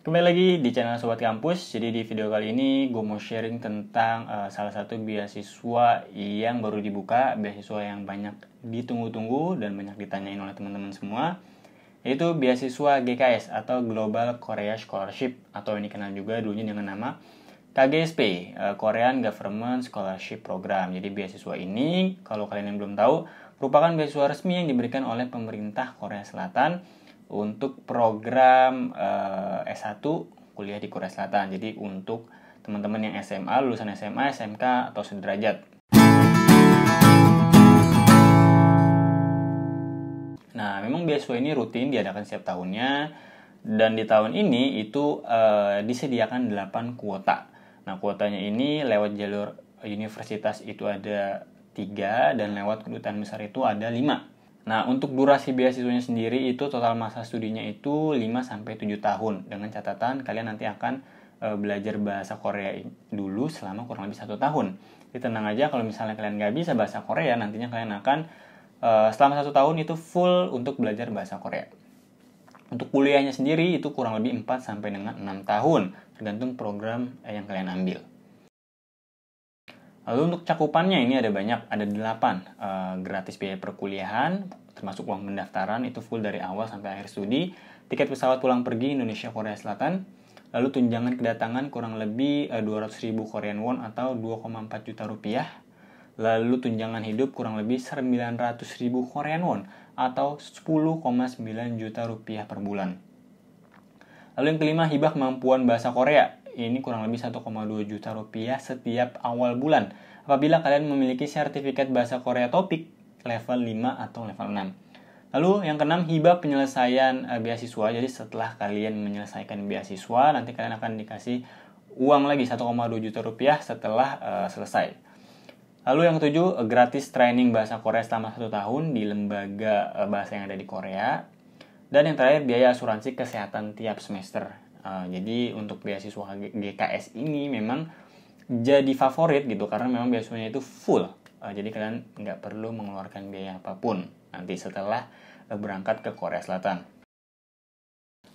Kembali lagi di channel Sobat Kampus. Jadi di video kali ini gue mau sharing tentang salah satu beasiswa yang baru dibuka, beasiswa yang banyak ditunggu-tunggu dan banyak ditanyain oleh teman-teman semua, yaitu beasiswa GKS atau Global Korea Scholarship, atau ini kenal juga dulunya dengan nama KGSP, Korean Government Scholarship Program. Jadi beasiswa ini, kalau kalian yang belum tahu, merupakan beasiswa resmi yang diberikan oleh pemerintah Korea Selatan untuk program S1 kuliah di Korea Selatan. Jadi untuk teman-teman yang SMA, lulusan SMA, SMK, atau sederajat. Nah, memang beasiswa ini rutin diadakan setiap tahunnya, dan di tahun ini itu disediakan 8 kuota. Nah, kuotanya ini lewat jalur universitas itu ada 3, dan lewat kedutaan besar itu ada 5. Nah, untuk durasi beasiswanya sendiri itu total masa studinya itu 5-7 tahun. Dengan catatan kalian nanti akan belajar bahasa Korea dulu selama kurang lebih 1 tahun. Jadi tenang aja, kalau misalnya kalian nggak bisa bahasa Korea, nantinya kalian akan selama 1 tahun itu full untuk belajar bahasa Korea. Untuk kuliahnya sendiri itu kurang lebih 4-6 tahun, tergantung program yang kalian ambil. Lalu untuk cakupannya ini ada banyak, ada 8. Gratis biaya perkuliahan, termasuk uang pendaftaran, itu full dari awal sampai akhir studi. Tiket pesawat pulang pergi Indonesia Korea Selatan. Lalu tunjangan kedatangan kurang lebih 200.000 Korean won atau 2,4 juta rupiah. Lalu tunjangan hidup kurang lebih 900.000 Korean won atau 10,9 juta rupiah per bulan. Lalu yang kelima, hibah kemampuan bahasa Korea. Ini kurang lebih 1,2 juta rupiah setiap awal bulan apabila kalian memiliki sertifikat bahasa Korea TOPIK level 5 atau level 6. Lalu yang keenam, hibah penyelesaian beasiswa. Jadi setelah kalian menyelesaikan beasiswa, nanti kalian akan dikasih uang lagi 1,2 juta rupiah setelah selesai. Lalu yang ketujuh, gratis training bahasa Korea selama 1 tahun di lembaga bahasa yang ada di Korea. Dan yang terakhir, biaya asuransi kesehatan tiap semester. Jadi untuk beasiswa GKS ini memang jadi favorit gitu, karena memang beasiswanya itu full. Jadi kalian nggak perlu mengeluarkan biaya apapun nanti setelah berangkat ke Korea Selatan.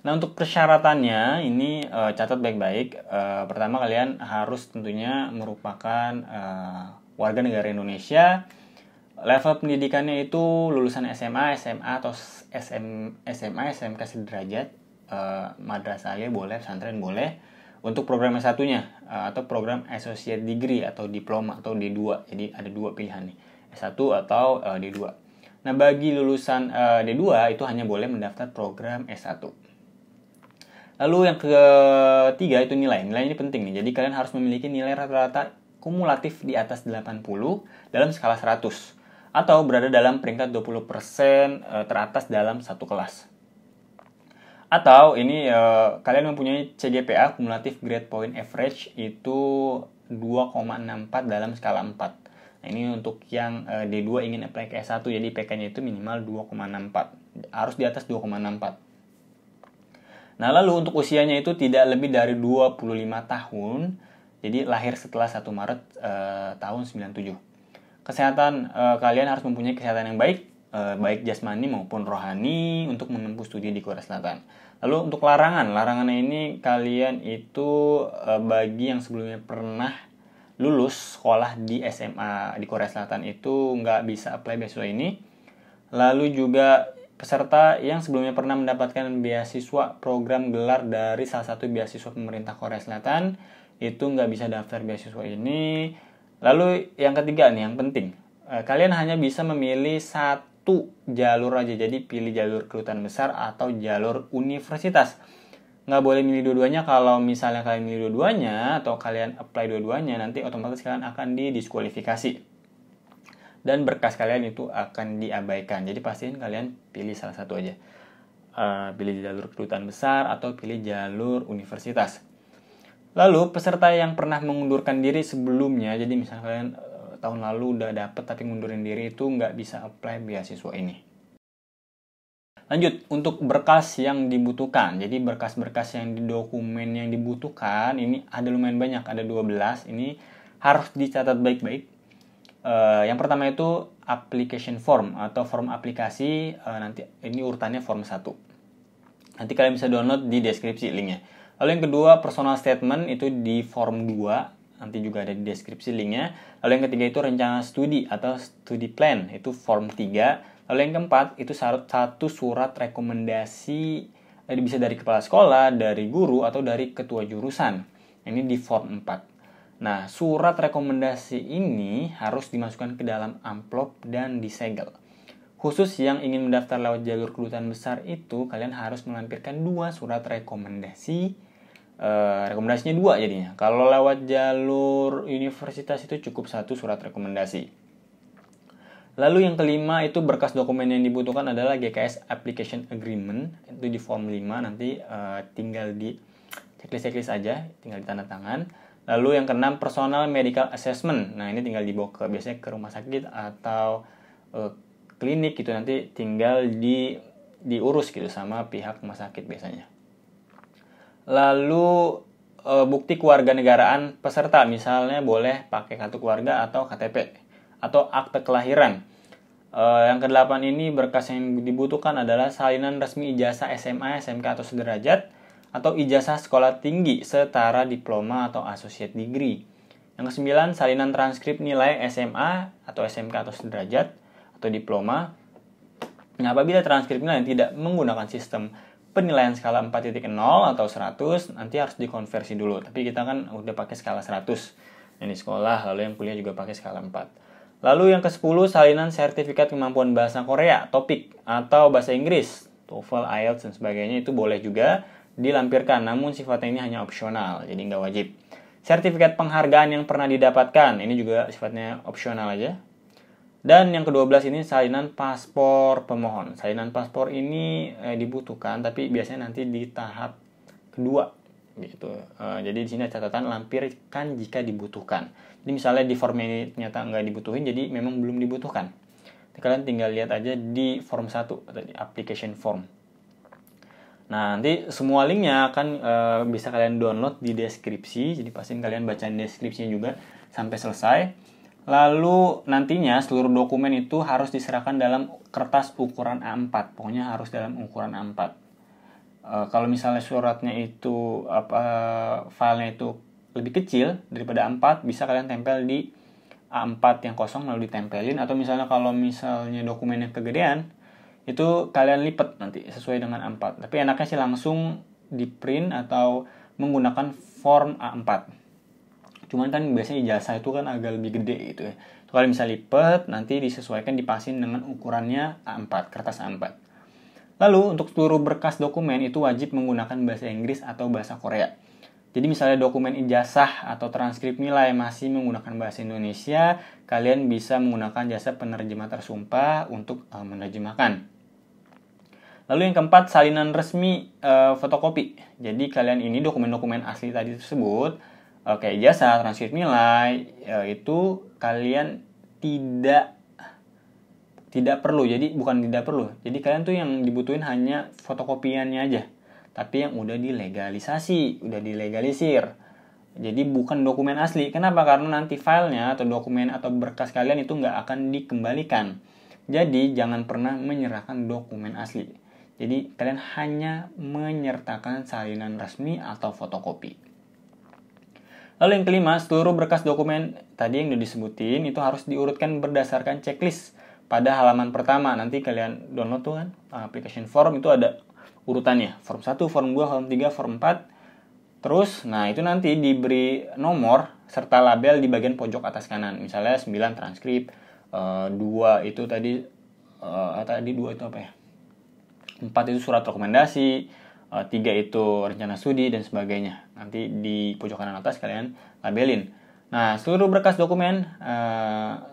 Nah, untuk persyaratannya ini catat baik-baik. Pertama, kalian harus tentunya merupakan warga negara Indonesia. Level pendidikannya itu lulusan SMA, atau SMA, SMK sederajat. Madrasah boleh, pesantren boleh. Untuk program S1-nya atau program Associate Degree atau diploma atau D2. Jadi ada 2 pilihan nih, S1 atau D2. Nah, bagi lulusan D2 itu hanya boleh mendaftar program S1. Lalu yang ketiga itu nilai. Nilai ini penting nih. Jadi kalian harus memiliki nilai rata-rata kumulatif di atas 80 dalam skala 100 atau berada dalam peringkat 20% teratas dalam satu kelas. Atau ini kalian mempunyai CGPA, Cumulative Grade Point Average, itu 2,64 dalam skala 4. Nah, ini untuk yang D2 ingin apply ke S1, jadi PK-nya itu minimal 2,64. Harus di atas 2,64. Nah, lalu untuk usianya itu tidak lebih dari 25 tahun. Jadi lahir setelah 1 Maret tahun 97. Kesehatan, kalian harus mempunyai kesehatan yang baik, baik jasmani maupun rohani untuk menempuh studi di Korea Selatan. Lalu untuk larangannya ini kalian itu bagi yang sebelumnya pernah lulus sekolah di SMA di Korea Selatan itu nggak bisa apply beasiswa ini. Lalu juga peserta yang sebelumnya pernah mendapatkan beasiswa program gelar dari salah satu beasiswa pemerintah Korea Selatan itu nggak bisa daftar beasiswa ini. Lalu yang ketiga nih, yang penting, kalian hanya bisa memilih satu jalur aja. Jadi pilih jalur kedutaan besar atau jalur universitas. Nggak boleh milih dua-duanya. Kalau misalnya kalian milih dua-duanya atau kalian apply dua-duanya, nanti otomatis kalian akan didiskualifikasi. Dan berkas kalian itu akan diabaikan. Jadi pastiin kalian pilih salah satu aja. Pilih jalur kedutaan besar atau pilih jalur universitas. Lalu peserta yang pernah mengundurkan diri sebelumnya, jadi misalnya kalian tahun lalu udah dapet tapi ngundurin diri, itu nggak bisa apply beasiswa ini. Lanjut, untuk berkas yang dibutuhkan. Jadi berkas-berkas yang di dokumen yang dibutuhkan ini ada lumayan banyak, ada 12. Ini harus dicatat baik-baik. Yang pertama itu application form atau form aplikasi. Nanti ini urutannya form 1. Nanti kalian bisa download di deskripsi linknya. Lalu yang kedua, personal statement itu di form 2, nanti juga ada di deskripsi linknya. Lalu yang ketiga itu rencana studi atau study plan, itu form 3. Lalu yang keempat itu satu surat rekomendasi, bisa dari kepala sekolah, dari guru, atau dari ketua jurusan. Ini di form 4. Nah, surat rekomendasi ini harus dimasukkan ke dalam amplop dan disegel. Khusus yang ingin mendaftar lewat jalur kedutaan besar itu, kalian harus melampirkan 2 surat rekomendasi. Rekomendasinya 2 jadinya. Kalau lewat jalur universitas itu cukup 1 surat rekomendasi. Lalu yang kelima itu berkas dokumen yang dibutuhkan adalah GKS Application Agreement. Itu di form 5, nanti tinggal di checklist aja, tinggal ditanda tangan. Lalu yang keenam, personal medical assessment. Nah, ini tinggal dibawa biasanya ke rumah sakit atau klinik gitu, nanti tinggal diurus gitu sama pihak rumah sakit biasanya. Lalu bukti kewarganegaraan peserta, misalnya boleh pakai kartu keluarga atau KTP atau akte kelahiran. Yang ke-8 ini berkas yang dibutuhkan adalah salinan resmi ijazah SMA, SMK atau sederajat, atau ijazah sekolah tinggi setara diploma atau associate degree. Yang ke-9, salinan transkrip nilai SMA atau SMK atau sederajat atau diploma. Nah, apabila transkrip nilai tidak menggunakan sistem penilaian skala 4.0 atau 100, nanti harus dikonversi dulu. Tapi kita kan udah pakai skala 100 yang di sekolah, lalu yang kuliah juga pakai skala 4. Lalu yang ke-10, salinan sertifikat kemampuan bahasa Korea, TOPIK, atau bahasa Inggris, TOEFL, IELTS, dan sebagainya, itu boleh juga dilampirkan, namun sifatnya ini hanya opsional, jadi nggak wajib. Sertifikat penghargaan yang pernah didapatkan, ini juga sifatnya opsional aja. Dan yang ke-12 ini salinan paspor pemohon. Salinan paspor ini dibutuhkan, tapi biasanya nanti di tahap kedua gitu. Jadi di sini catatan lampirkan jika dibutuhkan. Jadi misalnya di form ini ternyata nggak dibutuhin, jadi memang belum dibutuhkan. Jadi, kalian tinggal lihat aja di form 1 atau di application form. Nah, nanti semua linknya akan bisa kalian download di deskripsi. Jadi pastiin kalian bacain deskripsinya juga sampai selesai. Lalu nantinya seluruh dokumen itu harus diserahkan dalam kertas ukuran A4. Pokoknya harus dalam ukuran A4. Kalau misalnya suratnya itu filenya itu lebih kecil daripada A4, bisa kalian tempel di A4 yang kosong lalu ditempelin. Atau misalnya kalau misalnya dokumennya kegedean, itu kalian lipat nanti sesuai dengan A4. Tapi enaknya sih langsung di print atau menggunakan form A4. Cuman kan biasanya ijazah itu kan agak lebih gede gitu ya. So, kalian bisa lipat, nanti disesuaikan dipasin dengan ukurannya A4, kertas A4. Lalu untuk seluruh berkas dokumen itu wajib menggunakan bahasa Inggris atau bahasa Korea. Jadi misalnya dokumen ijazah atau transkrip nilai masih menggunakan bahasa Indonesia, kalian bisa menggunakan jasa penerjemah tersumpah untuk menerjemahkan. Lalu yang keempat, salinan resmi fotokopi. Jadi kalian ini dokumen-dokumen asli tadi tersebut, kayak ijazah, transkrip nilai, itu kalian tidak perlu. Jadi bukan tidak perlu. Jadi kalian tuh yang dibutuhin hanya fotokopiannya aja. Tapi yang udah dilegalisasi, udah dilegalisir. Jadi bukan dokumen asli. Kenapa? Karena nanti filenya atau dokumen atau berkas kalian itu nggak akan dikembalikan. Jadi jangan pernah menyerahkan dokumen asli. Jadi kalian hanya menyertakan salinan resmi atau fotokopi. Lalu yang kelima, seluruh berkas dokumen tadi yang udah disebutin itu harus diurutkan berdasarkan checklist pada halaman pertama. Nanti kalian download tuh kan application form, itu ada urutannya. Form 1, form 2, form 3, form 4. Terus, nah itu nanti diberi nomor serta label di bagian pojok atas kanan. Misalnya 9 transkrip, 2 itu tadi 2 itu apa ya? 4 itu surat rekomendasi, 3 itu rencana studi dan sebagainya. Nanti di pojok kanan atas kalian labelin. Nah, seluruh berkas dokumen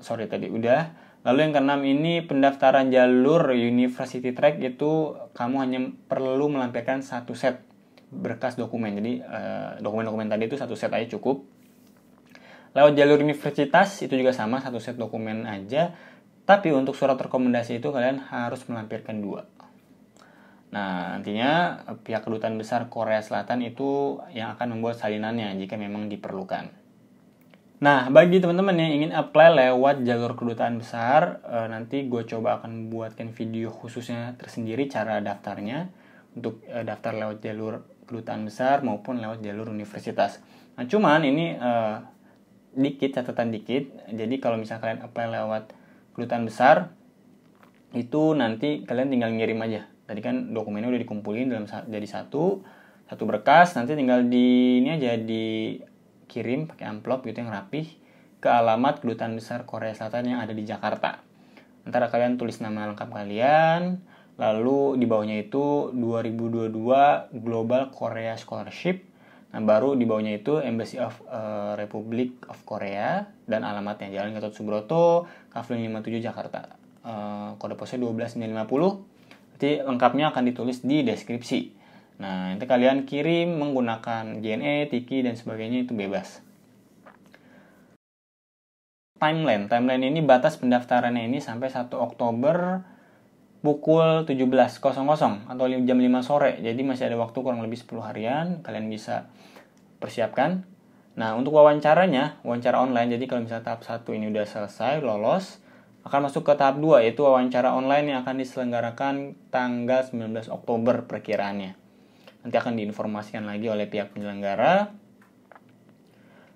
tadi udah. Lalu yang keenam ini pendaftaran jalur University Track, itu kamu hanya perlu melampirkan 1 set berkas dokumen. Jadi dokumen-dokumen tadi itu 1 set aja cukup. Lewat jalur universitas itu juga sama, 1 set dokumen aja. Tapi untuk surat rekomendasi itu kalian harus melampirkan 2. Nah, nantinya pihak kedutaan besar Korea Selatan itu yang akan membuat salinannya jika memang diperlukan. Nah, bagi teman-teman yang ingin apply lewat jalur kedutaan besar, nanti gue coba akan buatkan video khususnya tersendiri cara daftarnya untuk daftar lewat jalur kedutaan besar maupun lewat jalur universitas. Nah, cuman ini catatan dikit. Jadi kalau misalnya kalian apply lewat kedutaan besar, itu nanti kalian tinggal ngirim aja. Tadi kan dokumennya udah dikumpulin jadi satu berkas, nanti tinggal dikirim pakai amplop gitu yang rapih ke alamat Kedutaan Besar Korea Selatan yang ada di Jakarta. Antara kalian tulis nama lengkap kalian, lalu di bawahnya itu 2022 Global Korea Scholarship. Nah, baru di bawahnya itu Embassy of Republic of Korea dan alamatnya Jalan Gatot Subroto, Kafling 57 Jakarta. Kode posnya 12950. Nanti lengkapnya akan ditulis di deskripsi. Nah, nanti kalian kirim menggunakan JNE, Tiki dan sebagainya, itu bebas. Timeline ini batas pendaftarannya ini sampai 1 Oktober pukul 17.00 atau jam 5 sore. Jadi masih ada waktu kurang lebih 10 harian, kalian bisa persiapkan. Nah, untuk wawancara online, jadi kalau misalnya tahap 1 ini udah selesai, lolos, akan masuk ke tahap 2, yaitu wawancara online yang akan diselenggarakan tanggal 19 Oktober perkiraannya. Nanti akan diinformasikan lagi oleh pihak penyelenggara.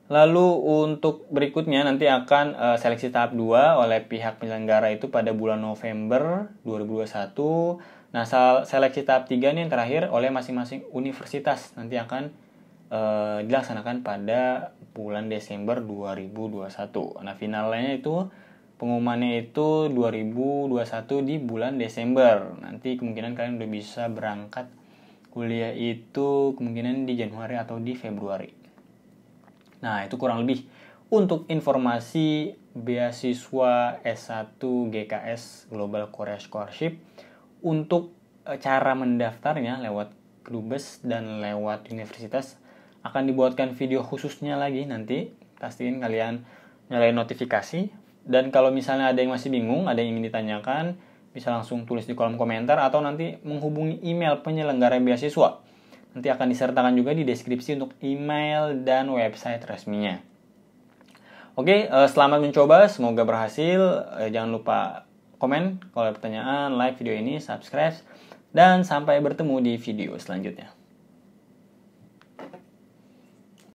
Lalu untuk berikutnya nanti akan seleksi tahap 2 oleh pihak penyelenggara itu pada bulan November 2021. Nah, seleksi tahap 3 ini yang terakhir oleh masing-masing universitas nanti akan dilaksanakan pada bulan Desember 2021. Nah, finalnya itu pengumumannya itu 2021 di bulan Desember. Nanti kemungkinan kalian udah bisa berangkat kuliah itu kemungkinan di Januari atau di Februari. Nah, itu kurang lebih untuk informasi beasiswa S1 GKS Global Korea Scholarship. Untuk cara mendaftarnya lewat Kedubes dan lewat universitas akan dibuatkan video khususnya lagi nanti. Pastiin kalian nyalain notifikasi. Dan kalau misalnya ada yang masih bingung, ada yang ingin ditanyakan, bisa langsung tulis di kolom komentar atau nanti menghubungi email penyelenggara beasiswa. Nanti akan disertakan juga di deskripsi untuk email dan website resminya. Oke, selamat mencoba, semoga berhasil. Jangan lupa komen kalau ada pertanyaan, like video ini, subscribe, dan sampai bertemu di video selanjutnya.